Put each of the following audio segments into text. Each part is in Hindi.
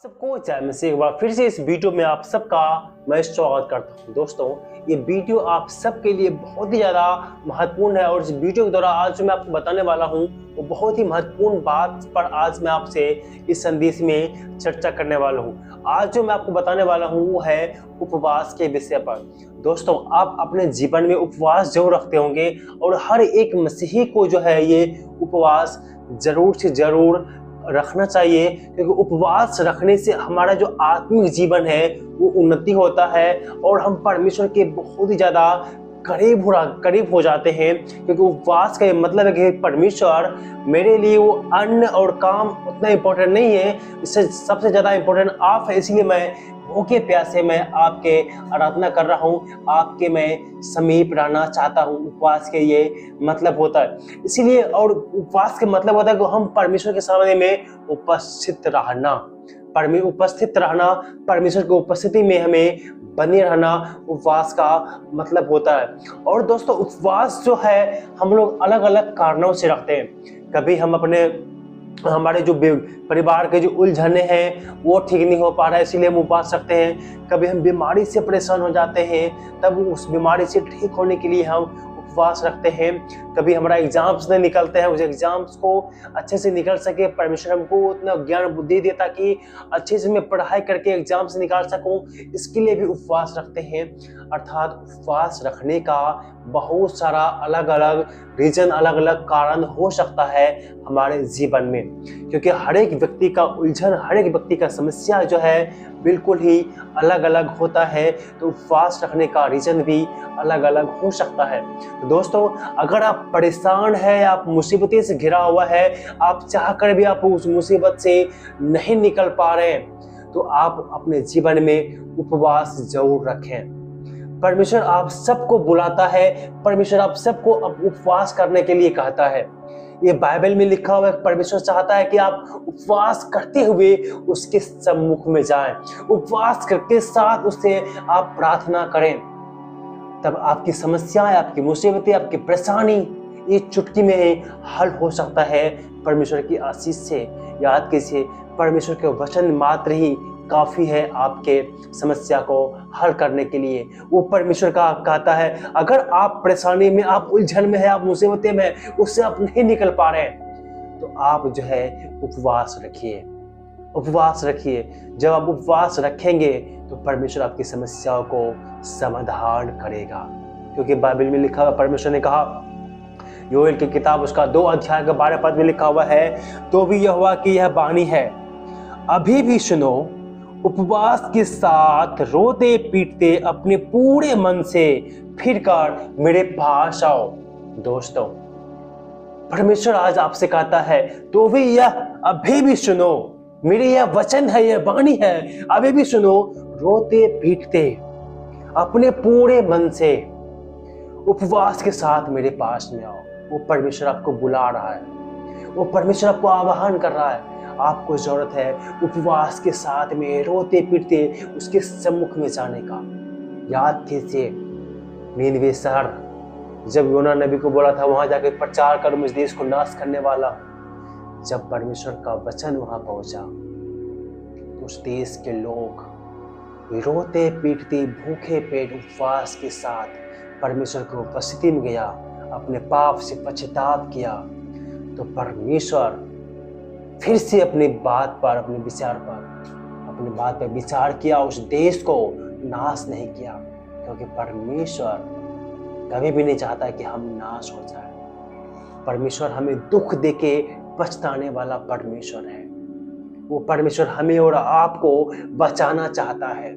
सबको जय मसीह। एक बार फिर से इस वीडियो में आप सबका मैं स्वागत करता हूं। दोस्तों, ये वीडियो आप सबके लिए बहुत ही ज़्यादा महत्वपूर्ण है और इस वीडियो के द्वारा आज जो मैं आपको बताने वाला हूं वो बहुत ही महत्वपूर्ण बात पर आज मैं आपसे इस संदेश में चर्चा करने वाला हूं। आज जो मैं आपको बताने वाला हूं वो है उपवास के विषय पर। दोस्तों, आप अपने जीवन में उपवास जरूर रखते होंगे और हर एक मसीही को जो है ये उपवास जरूर से जरूर रखना चाहिए, क्योंकि उपवास रखने से हमारा जो आत्मिक जीवन है वो उन्नति होता है और हम परमेश्वर के बहुत ही ज्यादा करीब हो जाते हैं। क्योंकि उपवास का ये मतलब है कि परमेश्वर मेरे लिए वो अन्न और काम उतना इम्पोर्टेंट नहीं है, इससे सबसे ज्यादा इम्पोर्टेंट आप है। इसलिए मैं भूखे प्यासे मैं आपके आराधना कर रहा हूँ, आपके मैं समीप रहना चाहता हूँ। उपवास के ये मतलब होता है। इसीलिए और उपवास के मतलब होता है कि हम परमेश्वर के सामने में उपस्थित रहना, परमेश्वर की उपस्थिति में हमें बने रहना उपवास का मतलब होता है। और दोस्तों, उपवास जो है हम लोग अलग अलग कारणों से रखते हैं। कभी हम हमारे जो परिवार के जो उलझने हैं वो ठीक नहीं हो पा रहा है, इसीलिए हम उपवास रखते हैं। कभी हम बीमारी से परेशान हो जाते हैं, तब उस बीमारी से ठीक होने के लिए हम उपवास रखते हैं। कभी हमारा एग्जाम्स नहीं निकलते हैं, उस एग्जाम्स को अच्छे से निकल सके, परमेश्वर हमको उतना ज्ञान बुद्धि दे ताकि अच्छे से मैं पढ़ाई करके एग्जाम्स निकाल सकूं, इसके लिए भी उपवास रखते हैं। अर्थात उपवास रखने का बहुत सारा अलग अलग रीजन, अलग अलग कारण हो सकता है हमारे जीवन में, क्योंकि हर एक व्यक्ति का उलझन, हर एक व्यक्ति का समस्या जो है बिल्कुल ही अलग अलग होता है। तो उपवास रखने का रीजन भी अलग अलग हो सकता है। तो दोस्तों, अगर आप परेशान हैं, आप मुसीबतें से घिरा हुआ है, आप चाहकर भी आप उस मुसीबत से नहीं निकल पा रहे हैं, तो आप अपने जीवन में उपवास जरूर रखें। परमेश्वर आप सबको बुलाता है, परमेश्वर आप सबको उपवास करने के लिए कहता है। ये बाइबल में लिखा हुआ है। परमेश्वर चाहता है कि आप उपवास करते हुए उसके सम्मुख में जाएं, उपवास करके साथ उससे आप प्रार्थना करें। तब आपकी समस्याएं, आपकी मुसीबतें, आपकी परेशानी ये चुटकी में हल हो सकता है परमेश्वर की आशीष से। याद कीजिए, परमेश्वर के वचन मात्र ही काफी है आपके समस्या को हल करने के लिए। वो परमेश्वर का कहता है, अगर आप परेशानी में, आप उलझन में है, आप मुसीबतें में है, उससे आप नहीं निकल पा रहे हैं, तो आप जो है उपवास रखिए, उपवास रखिए। जब आप उपवास रखेंगे तो परमेश्वर आपकी समस्याओं को समाधान करेगा। क्योंकि बाइबल में लिखा हुआ, परमेश्वर ने कहा, योएल की किताब उसका 2 अध्याय का 12 पद में लिखा हुआ है, तो भी यहोवा की यह वाणी है, अभी भी सुनो, उपवास के साथ रोते पीटते अपने पूरे मन से फिरकर मेरे पास आओ। दोस्तों, परमेश्वर आज आपसे कहता है, तो भी यह अभी भी सुनो, मेरे यह वचन है, यह वाणी है, अभी भी सुनो, रोते पीटते अपने पूरे मन से उपवास के साथ मेरे पास में आओ। वो परमेश्वर आपको बुला रहा है, वो परमेश्वर आपको आह्वान कर रहा है। आपको जरूरत है उपवास के साथ में रोते पीटते उसके सम्मुख में जाने का। याद कीजिए, नीनवे शहर जब योना नबी को बोला था वहां जाकर प्रचार कर, मुझ देश को नाश करने वाला, जब परमेश्वर का वचन वहां पहुंचा तो उस देश के लोग रोते पीटते भूखे पेट उपवास के साथ परमेश्वर की उपस्थिति में गया, अपने पाप से पश्चाताप किया, तो परमेश्वर फिर से अपनी बात पर, अपने बात पर विचार किया, उस देश को नाश नहीं किया। क्योंकि परमेश्वर कभी भी नहीं चाहता कि हम नाश हो जाए। परमेश्वर हमें दुख देके पछताने वाला परमेश्वर है। वो परमेश्वर हमें और आपको बचाना चाहता है।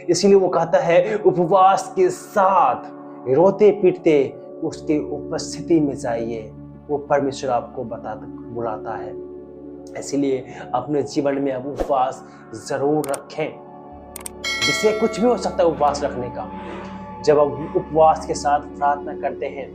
इसीलिए वो कहता है, उपवास के साथ रोते पीटते उसकी उपस्थिति में जाइए। वो परमेश्वर आपको बुलाता है। इसीलिए अपने जीवन में आप उपवास जरूर रखें। इससे कुछ भी हो सकता है उपवास रखने का। जब आप उपवास के साथ प्रार्थना करते हैं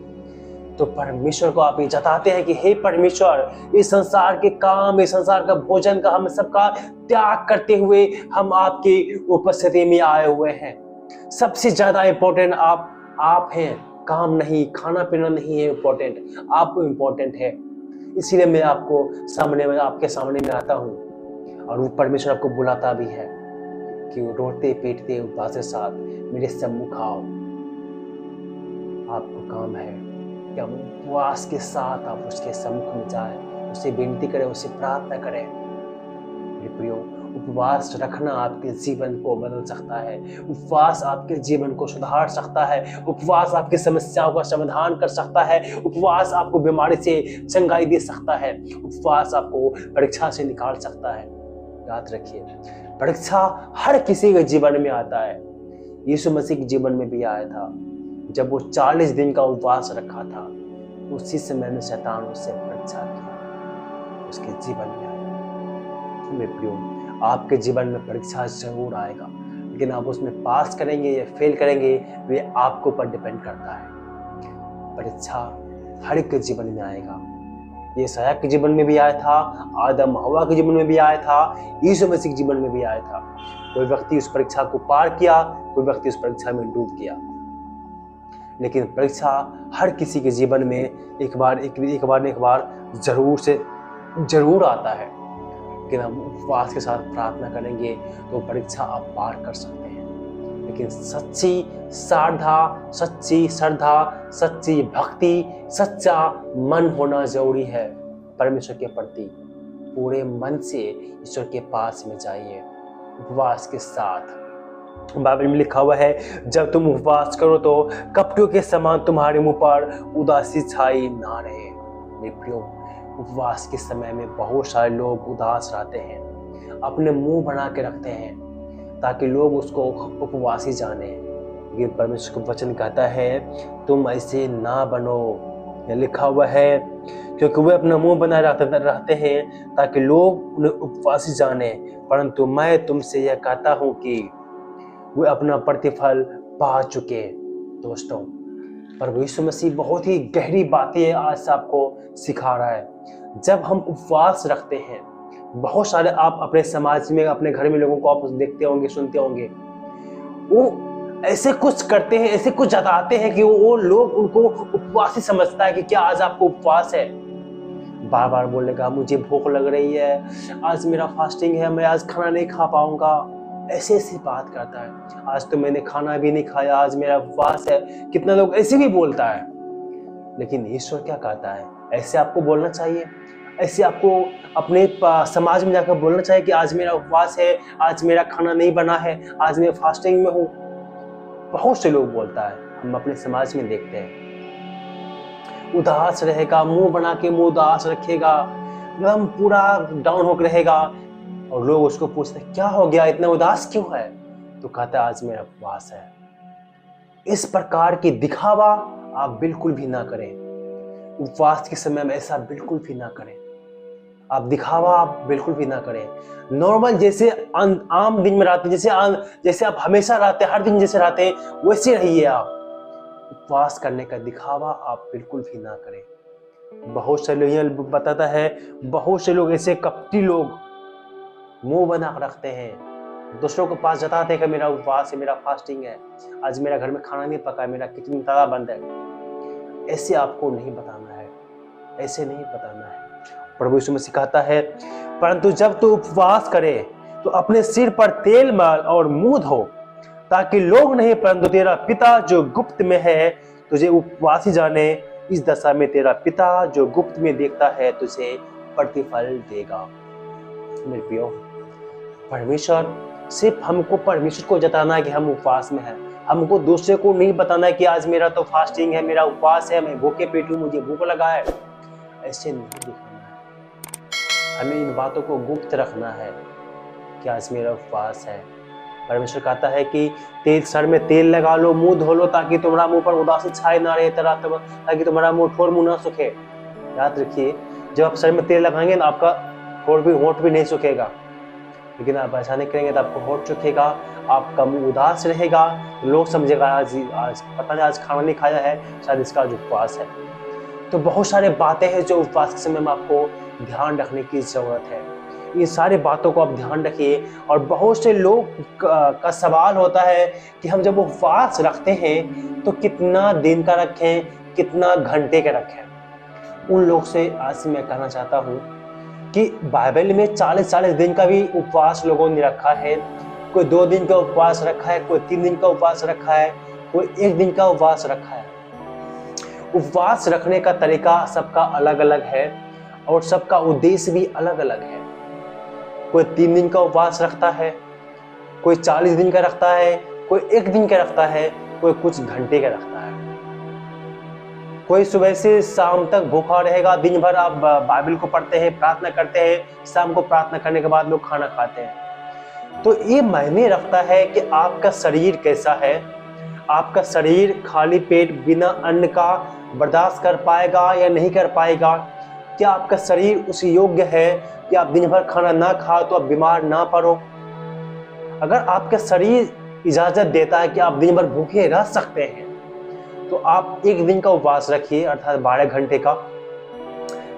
तो परमेश्वर को आप ये जताते हैं कि हे परमेश्वर, इस संसार के काम, इस संसार का भोजन का, हम सबका त्याग करते हुए हम आपकी उपस्थिति में आए हुए हैं। सबसे ज्यादा इम्पोर्टेंट आप हैं, काम नहीं, खाना पीना नहीं है इम्पोर्टेंट, आपको इम्पोर्टेंट है। इसीलिए मैं आपके सामने में आता हूँ। और वो परमेश्वर आपको बुलाता भी है कि वो रोते पीटते उपवास के साथ मेरे सम्मुख आओ। आपको काम है कि हम उपवास के साथ आप उसके सम्मुख में जाए, उसे विनती करें, उसे प्रार्थना करें। मेरे प्रियो, उपवास रखना आपके जीवन को बदल सकता है। उपवास आपके जीवन को सुधार सकता है। उपवास आपकी समस्याओं का समाधान कर सकता है। उपवास आपको बीमारी से चंगाई दे सकता है। उपवास आपको परीक्षा से निकाल सकता है। याद रखिए, परीक्षा हर किसी के जीवन में आता है। यीशु मसीह के जीवन में भी आया था। जब वो 40 दिन का उपवास रखा था, उसी समय में शैतान उससे परीक्षा किया, उसके जीवन में आया। मेरे प्रियो, आपके जीवन में परीक्षा जरूर आएगा, लेकिन आप उसमें पास करेंगे या फेल करेंगे वे आपके ऊपर डिपेंड करता है। परीक्षा हर एक के जीवन में आएगा। ये यशायाह के जीवन में भी आया था, आदम हवा के जीवन में भी आया था, यीशु मसीह के जीवन में भी आया था। कोई व्यक्ति उस परीक्षा को पार किया, कोई व्यक्ति उस परीक्षा में डूब गया। लेकिन परीक्षा हर किसी के जीवन में एक बार जरूर आता है। लेकिन हम उपवास के साथ प्रार्थना करेंगे तो परीक्षा आप पार कर सकते हैं। लेकिन सच्ची श्रद्धा, सच्ची भक्ति, सच्चा मन होना जरूरी है। परमेश्वर के प्रति पूरे मन से ईश्वर के पास में जाइए उपवास के साथ। बाइबल में लिखा हुआ है, जब तुम उपवास करो तो कपटियों के समान तुम्हारे मुंह पर उदासी छाई ना रहे। मेरे प्रियो, उपवास के समय में बहुत सारे लोग उदास रहते हैं, अपने मुंह बना के रखते हैं ताकि लोग उसको उपवासी जाने। लेकिन परमेश्वर का वचन कहता है तुम ऐसे ना बनो। यह लिखा हुआ है, क्योंकि वे अपना मुंह बनाए रहते हैं ताकि लोग उन्हें उपवासी जाने, परंतु मैं तुमसे यह कहता हूँ कि वे अपना प्रतिफल पा चुके। दोस्तों, प्रभु यीशु मसीह बहुत ही गहरी बातें आज आपको सिखा रहा है। जब हम उपवास रखते हैं, बहुत सारे आप अपने समाज में, अपने घर में लोगों को आप देखते होंगे, सुनते होंगे, वो ऐसे कुछ करते हैं, ऐसे कुछ जताते हैं कि वो लोग उनको उपवासी समझता है कि क्या आज आपको उपवास है। बार बार बोलेगा मुझे भूख लग रही है, आज मेरा फास्टिंग है, मैं आज खाना नहीं खा पाऊंगा। ऐसे बात करता है, आज तो मैंने खाना भी नहीं खाया, आज मेरा उपवास है। कितना लोग ऐसे भी बोलता है। लेकिन ईश्वर क्या कहता है? ऐसे आपको बोलना चाहिए? ऐसे आपको अपने समाज में जाकर बोलना चाहिए कि आज मेरा उपवास है, आज मेरा खाना नहीं बना है, आज मैं फास्टिंग में हूँ? बहुत से लोग बोलता है, हम अपने समाज में देखते हैं। उदास रहेगा, मुंह बना के मुंह उदास रखेगा, एकदम पूरा डाउन होकर रहेगा, और लोग उसको पूछते क्या हो गया, इतना उदास क्यों है? तो कहता है आज मेरा उपवास है। इस प्रकार की दिखावा आप बिल्कुल भी ना करें। उपवास के समय में ऐसा बिल्कुल भी ना करें। आप दिखावा आप बिल्कुल भी ना करें। नॉर्मल जैसे आम दिन में रहते, जैसे आप हमेशा रहते, हर दिन जैसे रहते हैं, वैसे रहिए आप। उपवास करने का दिखावा आप बिल्कुल भी ना करें। बहुत से लोग बताता है, बहुत से लोग ऐसे कपटी लोग मुंह बना रखते हैं, दूसरों के पास जताते हैं कि मेरा उपवास है, मेरा फास्टिंग है, आज मेरा घर में खाना नहीं पका है, मेरा किचन ताला बंद है। ऐसे आपको नहीं बताना है, ऐसे नहीं बताना है। प्रभु यीशु मसीह कहता है, परंतु जब तू उपवास करे तो अपने सिर पर तेल मल और मुंह धो, ताकि लोग नहीं परंतु तेरा पिता जो गुप्त में है तुझे उपवासी जाने। इस दशा में तेरा पिता जो गुप्त में देखता है तुझे प्रतिफल देगा। मेरे प्रियो, परमेश्वर सिर्फ हमको परमेश्वर को जताना है कि हम उपवास में हैं। हमको दूसरे को नहीं बताना है कि आज मेरा तो फास्टिंग है, मेरा उपवास है, मैं भूखे पेट हूं, मुझे भूख लगा है। ऐसे नहीं दिखाना है। हमें इन बातों को गुप्त रखना है कि आज मेरा उपवास है। परमेश्वर कहता है कि सर में तेल लगा लो, मुंह धो लो, ताकि तुम्हारा मुंह पर उदासी छाए ना रहे, ताकि तुम्हारा मुंह ठोर मुंह ना सूखे। याद रखिए, जब आप सर में तेल लगाएंगे ना, आपका होठ भी नहीं सूखेगा। लेकिन आप ऐसा नहीं करेंगे तो आपको होठ सूखेगा, आपका मुंह उदास रहेगा, लोग समझेगा आज पता नहीं आज खाना नहीं खाया है, शायद इसका आज उपवास है। तो बहुत सारे बातें हैं जो उपवास के समय में आपको ध्यान रखने की जरूरत है। ये सारी बातों को आप ध्यान रखिए। और बहुत से लोग का सवाल होता है कि हम जब उपवास रखते हैं तो कितना दिन का रखें, कितना घंटे का रखें। उन लोग से आज मैं कहना चाहता हूँ कि बाइबल में 40-40 दिन का भी उपवास लोगों ने रखा है। कोई 2 दिन का उपवास रखा है, कोई 3 दिन का उपवास रखा है, कोई 1 दिन का उपवास रखा है। उपवास रखने का तरीका सबका अलग अलग है और सबका उद्देश्य भी अलग अलग है। कोई 3 दिन का उपवास रखता है, कोई 40 दिन का रखता है, कोई 1 दिन का रखता है, कोई कुछ घंटे का रखता है। कोई सुबह से शाम तक भूखा रहेगा, दिन भर आप बाइबल को पढ़ते हैं, प्रार्थना करते हैं, शाम को प्रार्थना करने के बाद लोग खाना खाते हैं। तो ये मायने रखता है कि आपका शरीर कैसा है। आपका शरीर खाली पेट बिना अन्न का बर्दाश्त कर पाएगा या नहीं कर पाएगा। क्या आपका शरीर उस योग्य है कि आप दिन भर खाना ना खाओ तो आप बीमार ना पड़ो। अगर आपका शरीर इजाजत देता है कि आप दिन भर भूखे रह सकते हैं तो आप 1 दिन का उपवास रखिए, अर्थात 12 घंटे का।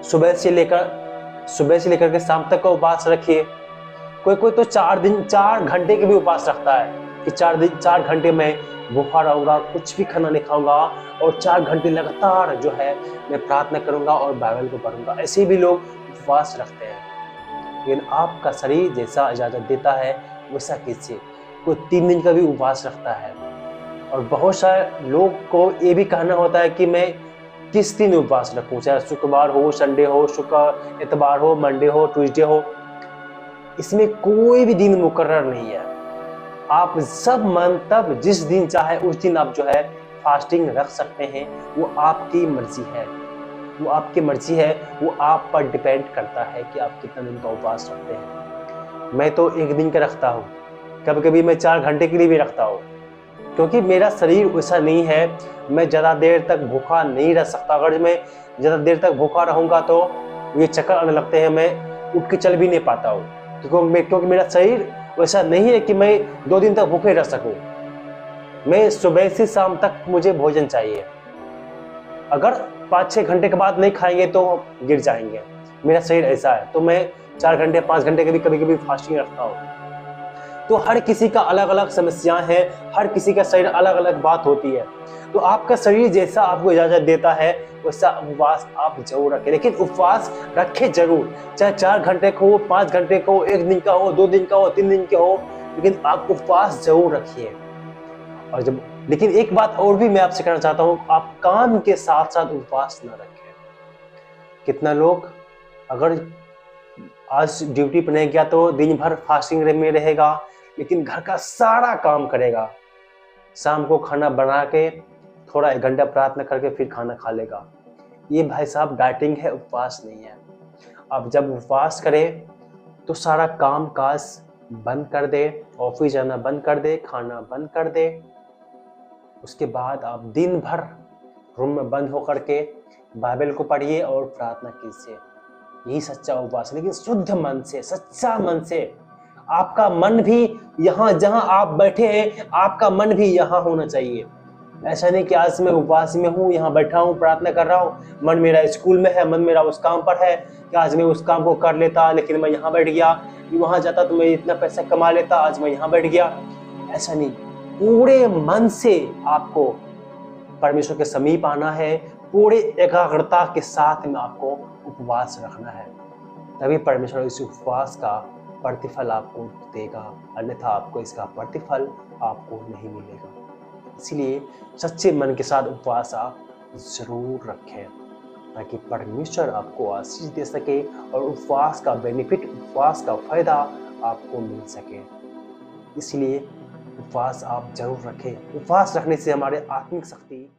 सुबह से लेकर के शाम तक का उपवास रखिए। कोई तो 4 घंटे के भी उपवास रखता है कि 4 घंटे में भूखा रहूंगा, कुछ भी खाना नहीं खाऊंगा और 4 घंटे लगातार जो है मैं प्रार्थना करूंगा और बाइबल को पढ़ूंगा। ऐसे भी लोग उपवास रखते हैं। लेकिन आपका शरीर जैसा इजाजत देता है वैसा कीजिए। कोई 3 दिन का भी उपवास रखता है और बहुत सारे लोग को ये भी कहना होता है कि मैं किस दिन उपवास रखूं, चाहे शुक्रवार हो, संडे हो, शुक्र इतवार हो, मंडे हो, ट्यूसडे हो। इसमें कोई भी दिन मुकर्रर नहीं है। आप सब मन तब जिस दिन चाहे उस दिन आप जो है फास्टिंग रख सकते हैं। वो आपकी मर्जी है, वो आपकी मर्जी है, वो आप पर डिपेंड करता है कि आप कितना दिन का उपवास रखते हैं। मैं तो 1 दिन का रखता हूँ, कभी कभी मैं 4 घंटे के लिए भी रखता हूँ, क्योंकि मेरा शरीर वैसा नहीं है। मैं ज़्यादा देर तक भूखा नहीं रह सकता। अगर मैं ज़्यादा देर तक भूखा रहूँगा तो ये चक्कर आने लगते हैं, मैं उठ के चल भी नहीं पाता हूँ, क्योंकि मेरा शरीर वैसा नहीं है कि मैं 2 दिन तक भूखे रह सकूँ। मैं सुबह से शाम तक मुझे भोजन चाहिए। अगर 5-6 घंटे के बाद नहीं खाएंगे तो गिर जाएंगे। मेरा शरीर ऐसा है, तो मैं 4 घंटे 5 घंटे के भी कभी कभी फास्टिंग रखता हूँ। तो हर किसी का अलग अलग समस्याएं हैं, हर किसी का शरीर अलग अलग बात होती है। तो आपका शरीर जैसा आपको इजाजत देता है वैसा उपवास आप जरूर रखें, लेकिन उपवास रखें जरूर, चाहे 4 घंटे का हो, 5 घंटे का हो, 1 दिन का हो, 2 दिन का हो, 3 दिन का हो, लेकिन आप उपवास जरूर रखिए। और लेकिन एक बात और भी मैं आपसे कहना चाहता हूँ, आप काम के साथ साथ उपवास न रखें। कितना लोग अगर आज ड्यूटी पर नहीं गया तो दिन भर फास्टिंग में रहेगा, लेकिन घर का सारा काम करेगा, शाम को खाना बना के थोड़ा 1 घंटा प्रार्थना करके फिर खाना खा लेगा। ये भाई साहब डाइटिंग है, उपवास नहीं है। आप जब उपवास करें तो सारा काम काज बंद कर दे, ऑफिस जाना बंद कर दे, खाना बंद कर दे। उसके बाद आप दिन भर रूम में बंद होकर के बाइबल को पढ़िए और प्रार्थना कीजिए। यही सच्चा उपवास है, लेकिन शुद्ध मन से, सच्चा मन से। आपका मन भी यहाँ जहाँ आप बैठे हैं, आपका मन भी यहाँ होना चाहिए। ऐसा नहीं कि आज मैं उपवास में हूँ, यहाँ बैठा हूँ, प्रार्थना कर रहा हूँ, मन मेरा स्कूल में है, मन मेरा उस काम पर है कि आज मैं उस काम को कर लेता, लेकिन मैं यहाँ बैठ गया, वहाँ जाता तो मैं इतना पैसा कमा लेता, आज मैं यहाँ बैठ गया। ऐसा नहीं, पूरे मन से आपको परमेश्वर के समीप आना है, पूरे एकाग्रता के साथ में आपको उपवास रखना है, तभी परमेश्वर इस उपवास का प्रतिफल आपको देगा, अन्यथा आपको इसका प्रतिफल आपको नहीं मिलेगा। इसलिए सच्चे मन के साथ उपवास आप जरूर रखें, ताकि परमेश्वर आपको आशीष दे सके और उपवास का बेनिफिट, उपवास का फायदा आपको मिल सके। इसलिए उपवास आप जरूर रखें। उपवास रखने से हमारे आत्मिक शक्ति